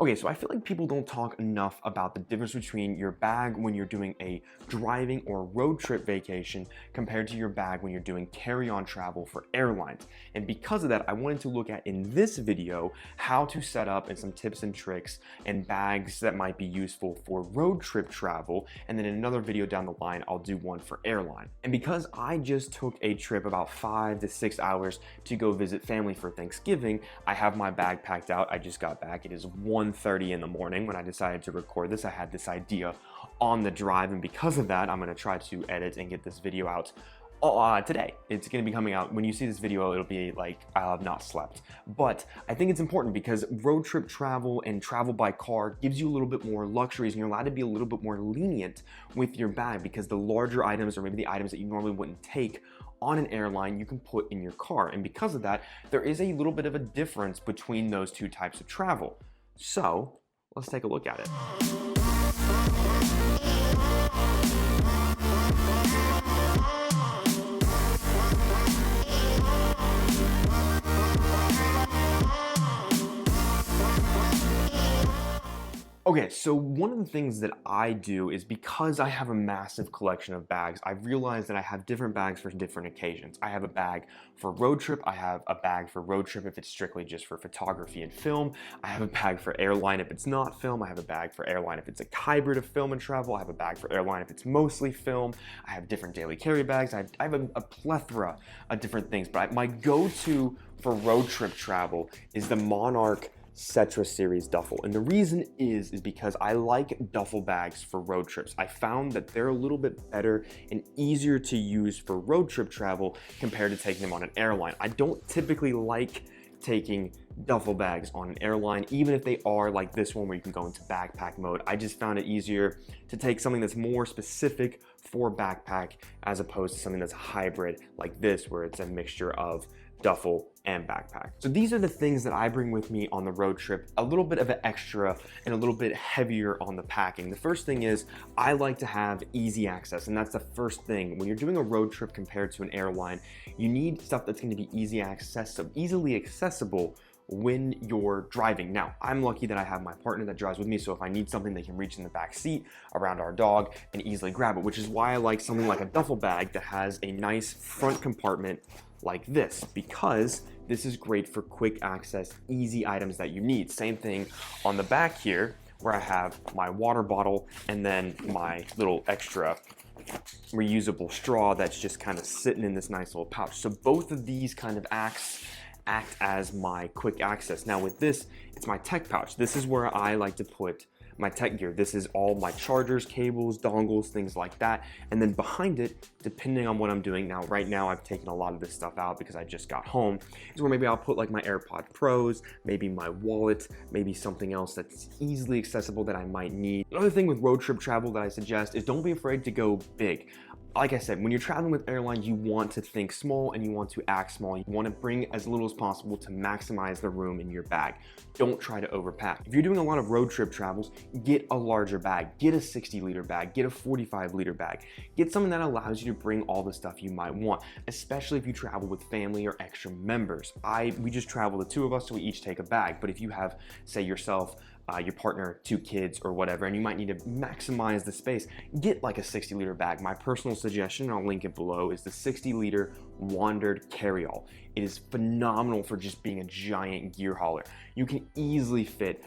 Okay, so I feel like people don't talk enough about the difference between your bag when you're doing a driving or road trip vacation compared to your bag when you're doing carry-on travel for airlines. And because of that, I wanted to look at in this video how to set up and some tips and tricks and bags that might be useful for road trip travel. And then in another video down the line, I'll do one for airline. And because I just took a trip about 5 to 6 hours to go visit family for Thanksgiving, I have my bag packed out. I just got back. It is 1:30 in the morning when I decided to record this. I had this idea on the drive, and because of that, I'm going to try to edit and get this video out today. It's going to be coming out. When you see this video, it'll be like I have not slept. But I think it's important because road trip travel and travel by car gives you a little bit more luxuries, and you're allowed to be a little bit more lenient with your bag because the larger items, or maybe the items that you normally wouldn't take on an airline, you can put in your car. And because of that, there is a little bit of a difference between those two types of travel. So let's take a look at it. Okay, so one of the things that I do is because I have a massive collection of bags, I've realized that I have different bags for different occasions. I have a bag for road trip. I have a bag for road trip if it's strictly just for photography and film. I have a bag for airline if it's not film. I have a bag for airline if it's a hybrid of film and travel. I have a bag for airline if it's mostly film. I have different daily carry bags. I have a plethora of different things, but my go-to for road trip travel is the Monarch series duffel. And the reason is because I like duffel bags for road trips. I found that they're a little bit better and easier to use for road trip travel compared to taking them on an airline. I don't typically like taking duffel bags on an airline, even if they are like this one where you can go into backpack mode. I just found it easier to take something that's more specific for backpack as opposed to something that's hybrid like this where it's a mixture of duffel and backpack. So these are the things that I bring with me on the road trip, a little bit of an extra and a little bit heavier on the packing. The first thing is I like to have easy access, and that's the first thing. When you're doing a road trip compared to an airline, you need stuff that's going to be easily accessible when you're driving. Now, I'm lucky that I have my partner that drives with me, so if I need something, they can reach in the back seat around our dog and easily grab it, which is why I like something like a duffel bag that has a nice front compartment like this, because this is great for quick access, easy items that you need. Same thing on the back here, where I have my water bottle and then my little extra reusable straw that's just kind of sitting in this nice little pouch. So both of these kind of act as my quick access. Now with this, it's my tech pouch. This is where I like to put my tech gear. This is all my chargers, cables, dongles, things like that. And then behind it, depending on what I'm doing now, right now I've taken a lot of this stuff out because I just got home, is where maybe I'll put like my AirPod Pros, maybe my wallet, maybe something else that's easily accessible that I might need. Another thing with road trip travel that I suggest is don't be afraid to go big. Like I said, when you're traveling with airlines, you want to think small and you want to act small. You want to bring as little as possible to maximize the room in your bag. Don't try to overpack. If you're doing a lot of road trip travels, get a larger bag. Get a 60-liter bag. Get a 45-liter bag. Get something that allows you to bring all the stuff you might want, especially if you travel with family or extra members. We just travel the two of us, so we each take a bag. But if you have, say yourself, your partner, 2 kids or whatever, and you might need to maximize the space, get like a 60-liter bag. My personal suggestion, and I'll link it below, is the 60-liter Wandrd Carry-all. It is phenomenal for just being a giant gear hauler. You can easily fit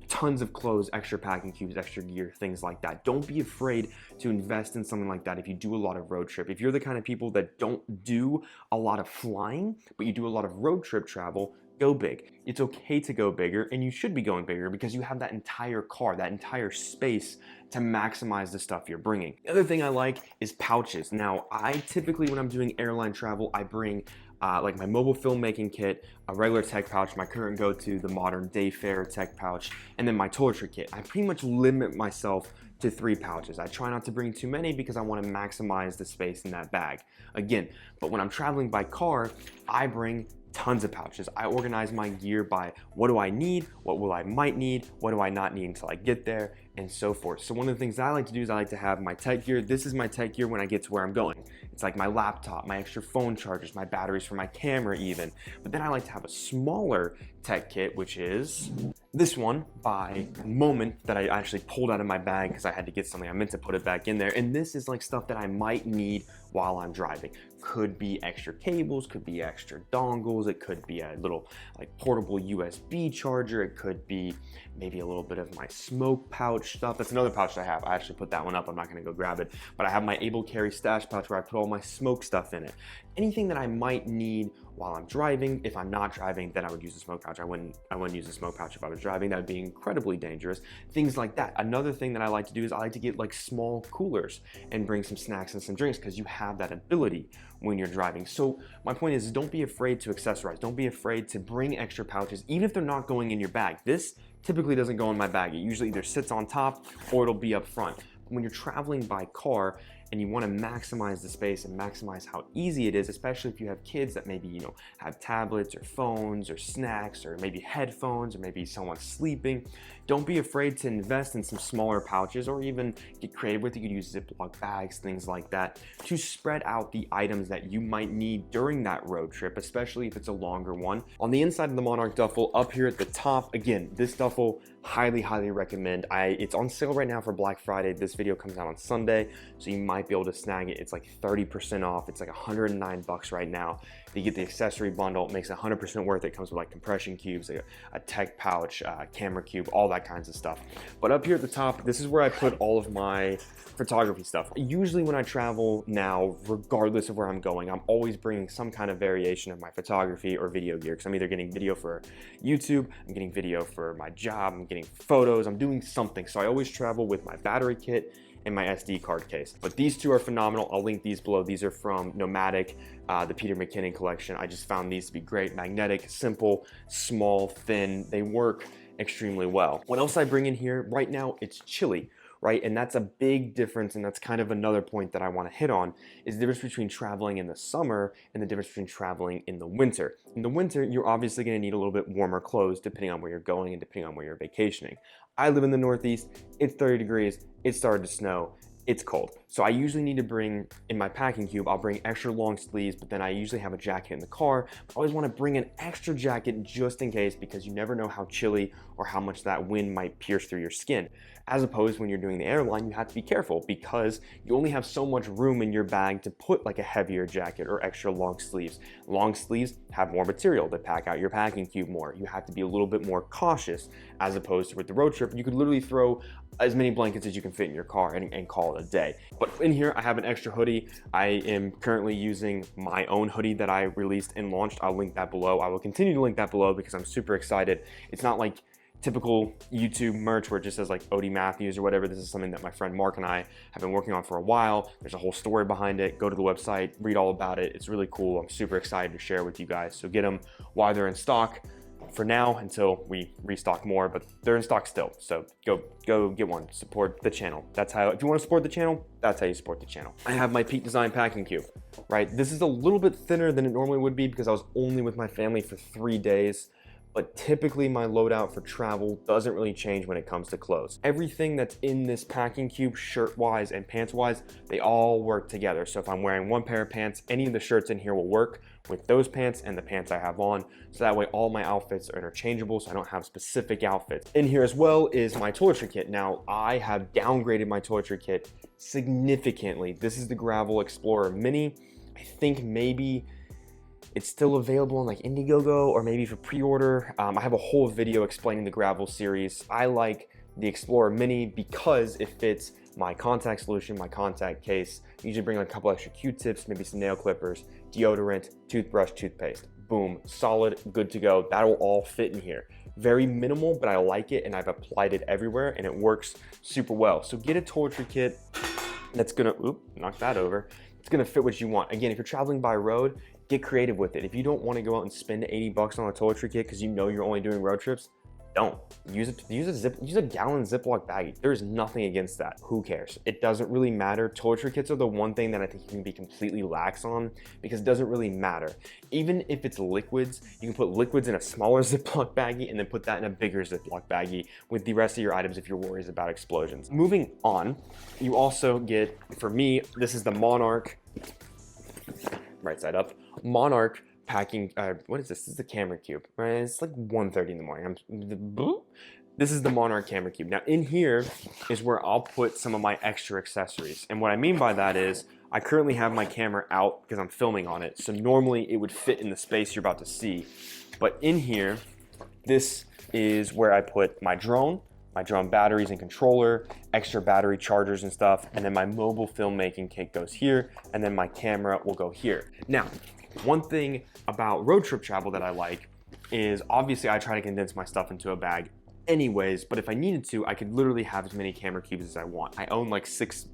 tons of clothes, extra packing cubes, extra gear, things like that. Don't be afraid to invest in something like that if you do a lot of road trip. If you're the kind of people that don't do a lot of flying, but you do a lot of road trip travel, go big. It's okay to go bigger, and you should be going bigger because you have that entire car, that entire space to maximize the stuff you're bringing. The other thing I like is pouches. Now, I typically, when I'm doing airline travel, I bring like my mobile filmmaking kit, a regular tech pouch, my current go-to, the modern Dayfare tech pouch, and then my toiletry kit. I pretty much limit myself to 3 pouches. I try not to bring too many because I want to maximize the space in that bag. Again, but when I'm traveling by car, I bring tons of pouches. I organize my gear by what do I need, what will I might need, what do I not need until I get there, and so forth. So one of the things that I like to do is I like to have my tech gear. This is my tech gear when I get to where I'm going. It's like my laptop, my extra phone chargers, my batteries for my camera even. But then I like to have a smaller tech kit, which is This one by Moment that I actually pulled out of my bag because I had to get something. I meant to put it back in there. And this is like stuff that I might need while I'm driving. Could be extra cables, could be extra dongles, it could be a little like portable USB charger, it could be maybe a little bit of my smoke pouch stuff. That's another pouch that I have. I actually put that one up. I'm not gonna go grab it, but I have my able carry stash pouch where I put all my smoke stuff in it. Anything that I might need while I'm driving. If I'm not driving, then I would use a smoke pouch. I wouldn't use a smoke pouch if I was driving. That would be incredibly dangerous. Things like that. Another thing that I like to do is I like to get like small coolers and bring some snacks and some drinks because you have that ability when you're driving. So my point is don't be afraid to accessorize. Don't be afraid to bring extra pouches, even if they're not going in your bag. This typically doesn't go in my bag. It usually either sits on top or it'll be up front. When you're traveling by car and you want to maximize the space and maximize how easy it is, especially if you have kids that maybe, you know, have tablets or phones or snacks or maybe headphones or maybe someone's sleeping, don't be afraid to invest in some smaller pouches or even get creative with it. You could use Ziploc bags, things like that, to spread out the items that you might need during that road trip, especially if it's a longer one. On the inside of the Monarch Duffel, up here at the top, again, this duffel, highly recommend. It's on sale right now for Black Friday. This video comes out on Sunday, so you might be able to snag it. It's like 30% off. It's like 109 bucks right now. You get the accessory bundle. It makes it 100% worth it. It comes with like compression cubes, a tech pouch, camera cube, all that kinds of stuff. But up here at the top, this is where I put all of my photography stuff. Usually when I travel now, regardless of where I'm going, I'm always bringing some kind of variation of my photography or video gear, because I'm either getting video for YouTube, I'm getting video for my job, I'm getting photos, I'm doing something. So I always travel with my battery kit and my SD card case. But these two are phenomenal. I'll link these below. These are from Nomatic, the Peter McKinnon collection. I just found these to be great. Magnetic, simple, small, thin. They work extremely well. What else I bring in here? Right now, it's chilly, right? And that's a big difference, and that's kind of another point that I want to hit on, is the difference between traveling in the summer and the difference between traveling in the winter. In the winter, you're obviously going to need a little bit warmer clothes depending on where you're going and depending on where you're vacationing. I live in the Northeast, it's 30 degrees, it started to snow, it's cold. So I usually need to bring, in my packing cube, I'll bring extra long sleeves, but then I usually have a jacket in the car. I always want to bring an extra jacket just in case, because you never know how chilly or how much that wind might pierce through your skin. As opposed when you're doing the airline, you have to be careful because you only have so much room in your bag to put like a heavier jacket or extra long sleeves. Long sleeves have more material to pack out your packing cube more. You have to be a little bit more cautious, as opposed to with the road trip, you could literally throw as many blankets as you can fit in your car and call it a day. But in here, I have an extra hoodie. I am currently using my own hoodie that I released and launched. I'll link that below. I will continue to link that below because I'm super excited. It's not like typical YouTube merch where it just says like Odie Matthews or whatever. This is something that my friend Mark and I have been working on for a while. There's a whole story behind it. Go to the website, read all about it. It's really cool. I'm super excited to share with you guys. So get them while they're in stock for now until we restock more, but they're in stock still. So go get one, support the channel. That's how, if you want to support the channel, that's how you support the channel. I have my Peak Design packing cube, right? This is a little bit thinner than it normally would be because I was only with my family for 3 days. But typically my loadout for travel doesn't really change when it comes to clothes. Everything that's in this packing cube, shirt-wise and pants-wise, they all work together. So if I'm wearing one pair of pants, any of the shirts in here will work with those pants and the pants I have on. So that way all my outfits are interchangeable, so I don't have specific outfits. In here as well is my toiletry kit. Now, I have downgraded my toiletry kit significantly. This is the Gravel Explorer Mini. I think maybe it's still available on like Indiegogo or maybe for pre-order. I have a whole video explaining the Gravel series. I like the Explorer Mini because it fits my contact solution, my contact case. I usually bring like a couple extra Q-tips, maybe some nail clippers, deodorant, toothbrush, toothpaste. Boom, solid, good to go. That'll all fit in here. Very minimal, but I like it and I've applied it everywhere and it works super well. So get a toiletry kit that's gonna, knock that over. It's gonna fit what you want. Again, if you're traveling by road, get creative with it. If you don't want to go out and spend 80 bucks on a toiletry kit because you know you're only doing road trips, don't. Use a gallon Ziploc baggie. There's nothing against that. Who cares? It doesn't really matter. Toiletry kits are the one thing that I think you can be completely lax on because it doesn't really matter. Even if it's liquids, you can put liquids in a smaller Ziploc baggie and then put that in a bigger Ziploc baggie with the rest of your items if you're worried about explosions. Moving on, you also get, for me, this is the Monarch, right side up, Monarch packing, what is this? This is the camera cube, right? It's like 1:30 in the morning. This is the Monarch camera cube. Now in here is where I'll put some of my extra accessories. And what I mean by that is I currently have my camera out because I'm filming on it. So normally it would fit in the space you're about to see. But in here, this is where I put my drone batteries and controller, extra battery chargers and stuff, and then my mobile filmmaking kit goes here, and then my camera will go here. Now, one thing about road trip travel that I like is obviously I try to condense my stuff into a bag anyways, but if I needed to, I could literally have as many camera cubes as I want. I own like six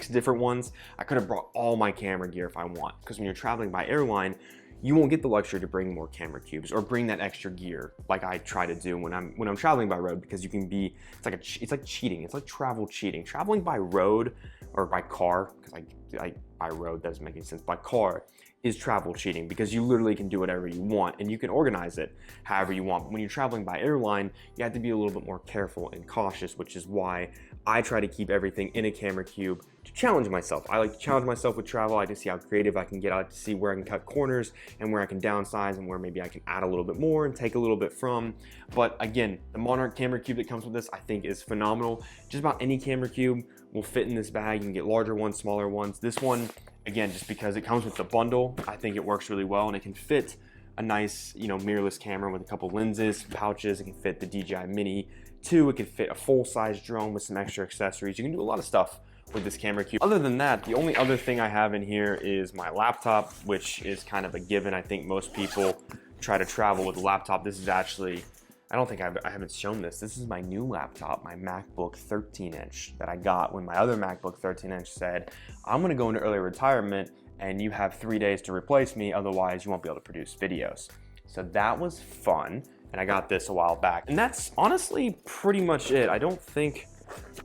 different ones. I could have brought all my camera gear if I want, because when you're traveling by airline, you won't get the luxury to bring more camera cubes or bring that extra gear like I try to do when I'm traveling by road, because you can be, it's like cheating. It's like travel cheating. Traveling by road or by car, because I by road doesn't make any sense. By car is travel cheating, because you literally can do whatever you want and you can organize it however you want. But when you're traveling by airline, you have to be a little bit more careful and cautious, which is why I try to keep everything in a camera cube to challenge myself. I like to challenge myself with travel. I like to see how creative I can get. I like to see where I can cut corners and where I can downsize and where maybe I can add a little bit more and take a little bit from. But again, the Monarch camera cube that comes with this, I think is phenomenal. Just about any camera cube will fit in this bag. You can get larger ones, smaller ones. This one, again, just because it comes with the bundle, I think it works really well, and it can fit a nice, mirrorless camera with a couple lenses, pouches. It can fit the DJI Mini 2. It can fit a full-size drone with some extra accessories. You can do a lot of stuff with this camera cube. Other than that, the only other thing I have in here is my laptop, which is kind of a given. I think most people try to travel with a laptop. This is actually, I don't think I haven't shown this. This is my new laptop, my MacBook 13-inch that I got when my other MacBook 13-inch said, I'm gonna go into early retirement and you have 3 days to replace me, otherwise you won't be able to produce videos. So that was fun, and I got this a while back. And that's honestly pretty much it. I don't think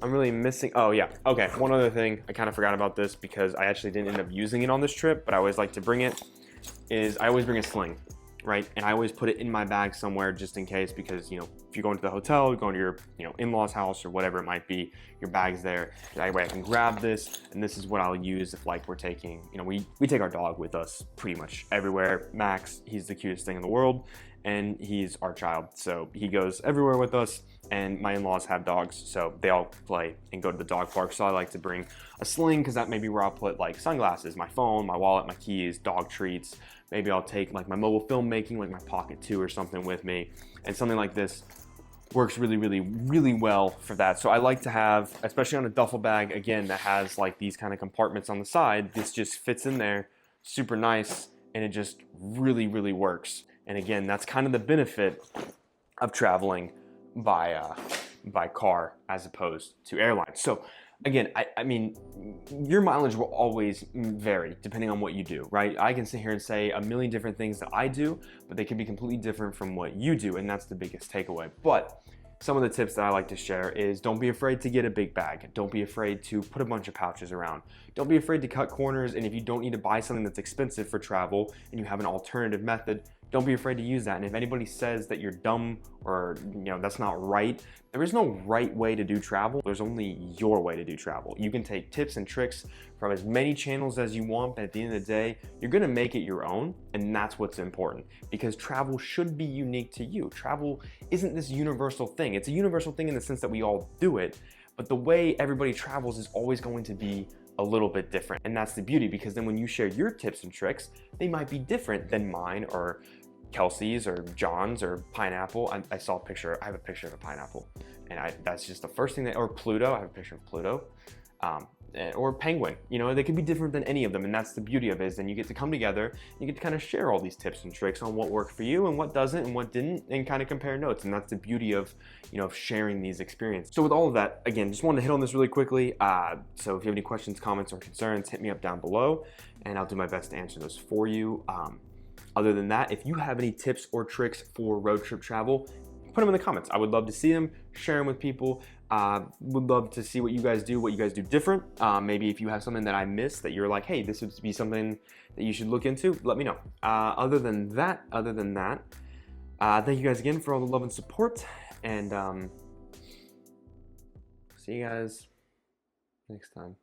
I'm really missing, oh yeah, okay, one other thing, I kind of forgot about this because I actually didn't end up using it on this trip, but I always like to bring it, is I always bring a sling. Right? And I always put it in my bag somewhere just in case, because, if you go into the hotel, you go into your, in-laws house or whatever it might be, your bag's there. That way I can grab this, and this is what I'll use if like we're taking, we take our dog with us pretty much everywhere. Max, he's the cutest thing in the world, and he's our child. So he goes everywhere with us, and my in-laws have dogs, so they all play and go to the dog park. So I like to bring a sling, because that may be where I'll put like sunglasses, my phone, my wallet, my keys, dog treats. Maybe I'll take like my mobile filmmaking, like my Pocket 2 or something with me. And something like this works really, really, really well for that. So I like to have, especially on a duffel bag, again, that has like these kind of compartments on the side, this just fits in there super nice, and it just really, really works. And again, that's kind of the benefit of traveling by car as opposed to airlines. So again, I mean, your mileage will always vary depending on what you do, right? I can sit here and say a million different things that I do, but they can be completely different from what you do, and that's the biggest takeaway. But some of the tips that I like to share is don't be afraid to get a big bag. Don't be afraid to put a bunch of pouches around. Don't be afraid to cut corners, and if you don't need to buy something that's expensive for travel and you have an alternative method, don't be afraid to use that. And if anybody says that you're dumb or that's not right, there is no right way to do travel. There's only your way to do travel. You can take tips and tricks from as many channels as you want, but at the end of the day, you're gonna make it your own, and that's what's important, because travel should be unique to you. Travel isn't this universal thing. It's a universal thing in the sense that we all do it, but the way everybody travels is always going to be a little bit different. And that's the beauty, because then when you share your tips and tricks, they might be different than mine or Kelsey's or John's or pineapple. I saw a picture, I have a picture of a pineapple, and that's just the first thing that, or Pluto, I have a picture of Pluto, or penguin. They could be different than any of them, and that's the beauty of it, is then you get to come together, you get to kind of share all these tips and tricks on what worked for you and what doesn't and what didn't, and kind of compare notes. And that's the beauty of, of sharing these experiences. So with all of that, again, just wanted to hit on this really quickly. So if you have any questions, comments, or concerns, hit me up down below, and I'll do my best to answer those for you. Other than that, if you have any tips or tricks for road trip travel, put them in the comments. I would love to see them, share them with people. Would love to see what you guys do different. Maybe if you have something that I missed that you're like, hey, this would be something that you should look into, let me know. Other than that, thank you guys again for all the love and support, and see you guys next time.